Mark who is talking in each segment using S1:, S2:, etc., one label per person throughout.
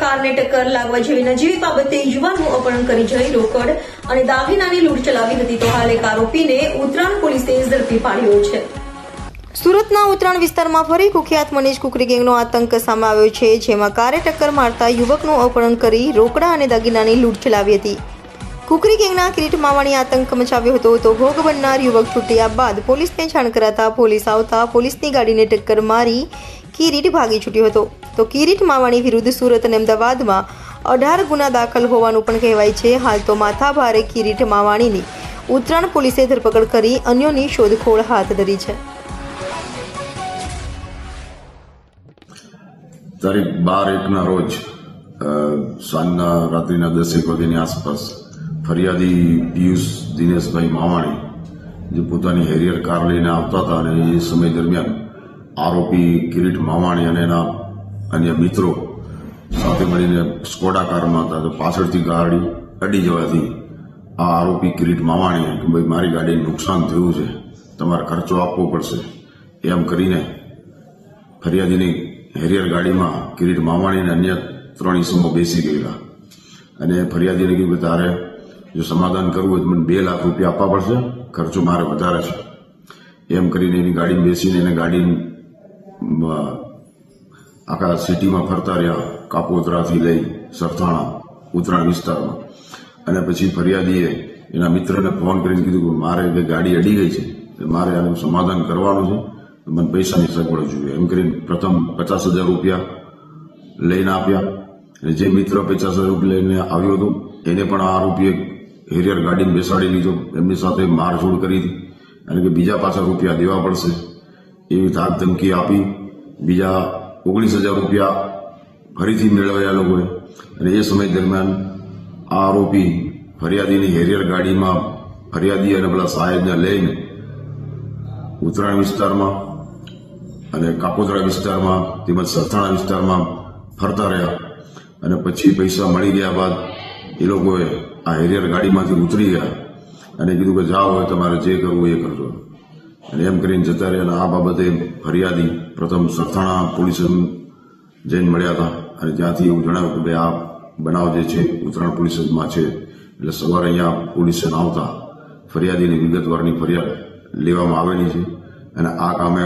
S1: કારને ટક્કર લાગવા જેવી નજીવી બાબતે યુવાનનું અપહરણ કરી જઈ રોકડ અને દાગીનાની લૂંટ ચલાવી હતી તો હાલ એક આરોપીને ઉત્તરાયણ પોલીસે ઝડપી પાડ્યો છે। સુરતના ઉત્તરાયણ વિસ્તારમાં ફરી કુખ્યાત મનીષ કુકરી ગેંગનો આતંક સામે આવ્યો છે, જેમાં કારે ટક્કર મારતા યુવકનું અપહરણ કરી રોકડા અને દાગીનાની લૂંટ ચલાવી હતી। કુકરી ગેંગના કિરીટ માવાણી આતંક મચાવ્યો હતો તો ભોગ બનનાર યુવક છૂટ્યા બાદ પોલીસને જાણ કરાતા પોલીસ આવતા પોલીસની ગાડીને ટક્કર મારી કિરીટ ભાગી છૂટ્યો હતો। તો કિરીટ માવાણી વિરુદ્ધ સુરત અને અમદાવાદમાં 18 ગુના દાખલ હોવાનું પણ કહેવાય છે। હાલ તો માથાભારે કિરીટ માવાણીની ઉત્તરાયણ પોલીસે ધરપકડ કરી અન્યોની શોધખોળ હાથ ધરી છે।
S2: તારીખ 12/1 રોજ સાંજના રાત્રિના 10 વાગ્યાની આસપાસ ફરિયાદી પિયુષ દિનેશભાઈ માવાણી જે પોતાની હેરિયર કાર લઈને આવતા હતા અને એ સમય દરમિયાન આરોપી કિરીટ માવાણી અને એના અન્ય મિત્રો સાથે મળીને સ્કોડા કારમાં હતા, તો પાછળથી ગાડી અડી જવાથી આ આરોપી કિરીટ માવાણીએ કે ભાઈ મારી ગાડીને નુકસાન થયું છે, તમારે ખર્ચો આપવો પડશે એમ કરીને ફરિયાદીની હેરિયર ગાડીમાં કિરીટ માવાણી અને અન્ય 3 ઈસમો બેસી ગયેલા અને ફરિયાદીને કીધું કે તારે જો સમાધાન કરવું હોય તો મને 2 લાખ રૂપિયા આપવા પડશે, ખર્ચો મારે વધારે છે એમ કરીને એની ગાડીમાં બેસીને એને ગાડી આખા સિટીમાં ફરતા રહ્યા, કાપોદ્રાથી લઈ સરથાણા ઉત્તરાયણ વિસ્તારમાં। અને પછી ફરિયાદીએ એના મિત્રને ફોન કરીને કીધું કે મારે ગાડી અડી ગઈ છે, મારે આનું સમાધાન કરવાનું છે, મને પૈસાની સગવડ જોઈએ એમ કરીને પ્રથમ 50,000 રૂપિયા લઈને આપ્યા અને જે મિત્ર 50,000 રૂપિયા લઈને આવ્યો હતો એને પણ આ આરોપીએ હેરિયર ગાડીને બેસાડી લીધો, એમની સાથે મારઝૂડ કરી હતી અને કે બીજા પાછા રૂપિયા દેવા પડશે એવી ધાક ધમકી આપી બીજા 19,000 રૂપિયા ફરીથી મેળવ્યા લોકોએ। અને એ સમય દરમિયાન આ આરોપી ફરિયાદીની હેરિયર ગાડીમાં ફરિયાદી અને પેલા સાહેબને લઈને ઉત્તરાયણ વિસ્તારમાં અને કાપોદ્રા વિસ્તારમાં તેમજ સરથાણા વિસ્તારમાં ફરતા રહ્યા અને પછી પૈસા મળી ગયા બાદ એ લોકોએ આ હેરિયર ગાડીમાંથી ઉતરી ગયા અને કીધું કે જાઓ હવે તમારે જે કરવું એ કરજો અને એમ કરીને જતા રહ્યા। અને આ બાબતે ફરિયાદી પ્રથમ સરથાણા પોલીસ જઈને મળ્યા હતા અને ત્યાંથી એવું જણાવ્યું કે ભાઈ આ બનાવ જે છે ઉત્તરાયણ પોલીસમાં છે, એટલે સવારે અહીંયા પોલીસે આવતા ફરિયાદીની વિગતવારની ફરિયાદ લેવામાં આવેલી છે અને આ કામે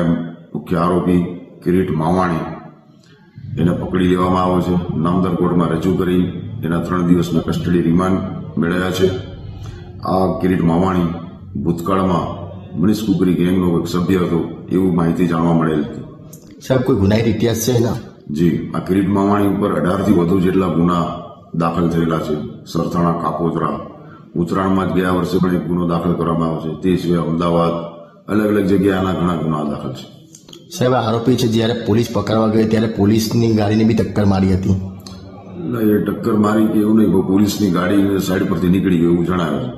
S2: મુખ્ય આરોપી કિરીટ માવાણી એને પકડી લેવામાં આવ્યો છે, નામદાર કોર્ટમાં રજૂ કરી એના 3 દિવસના કસ્ટડી રિમાન્ડ મેળવ્યા છે। આ કિરીટ માવાણી ભૂતકાળમાં મનીષ કુકરી ગેંગનો એક સભ્ય હતો એવું માહિતી જાણવા મળેલ હતી।
S3: સાહેબ, કોઈ ગુનાહિત ઇતિહાસ છે એના?
S2: જી, આ કિરીટ માવાણી ઉપર 18થી વધુ જેટલા ગુના દાખલ થયેલા છે। સરથાણા, કાપોદ્રા, ઉત્તરાયણમાં જ ગયા વર્ષે પણ એક ગુનો દાખલ કરવામાં આવ્યો છે, તે સિવાય અમદાવાદ અલગ અલગ જગ્યાએ આના ઘણા ગુના દાખલ છે।
S3: સાહેબ, આરોપી છે જ્યારે પોલીસ પકડવા ગઈ ત્યારે પોલીસની ગાડીને બી ટક્કર મારી હતી?
S2: એ ટક્કર મારી કે એવું નહીં, પોલીસની ગાડી સાઈડ પરથી નીકળી ગઈ એવું જણાવે છે।